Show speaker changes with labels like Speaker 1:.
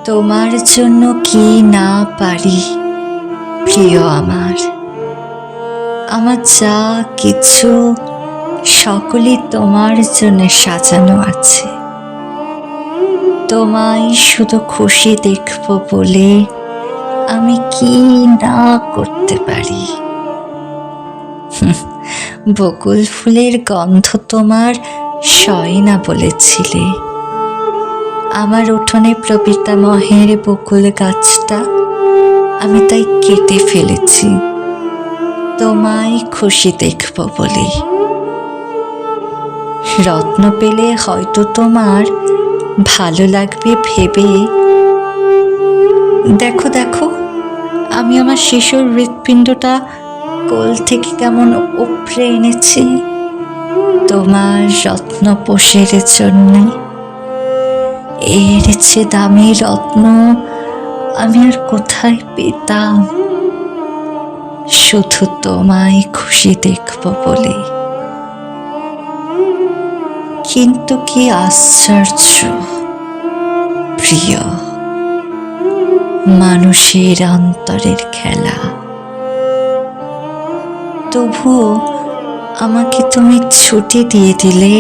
Speaker 1: তোমার জন্য কি না পারি প্রিয় আমার। আমার যা কিছু সকলই তোমার জন্য সাজানো আছে। তোমায় শুধু খুশি দেখব বলে আমি কি না করতে পারি। বকুল ফুলের গন্ধ তোমার সয় না বলেছিলে। আমার উঠোনে প্রপিতামহের বকুল গাছটা আমি তাই কেটে ফেলেছি তোমায় খুশি দেখব বলে। রত্ন পেলে হয়তো তোমার ভালো লাগবে ভেবে, দেখো দেখো আমি আমার শিশুর হৃৎপিণ্ডটা কোল থেকে কেমন উপড়ে এনেছি তোমার রত্নপোষের জন্যে। এর চেয়ে দামি রত্ন আমি আর কোথায় পেতাম, শুধু তোমায় খুশি দেখব বলে। কিন্তু কি আশ্চর্য প্রিয়, মানুষের অন্তরের খেলা। তবুও আমাকে তুমি ছুটি দিয়ে দিলে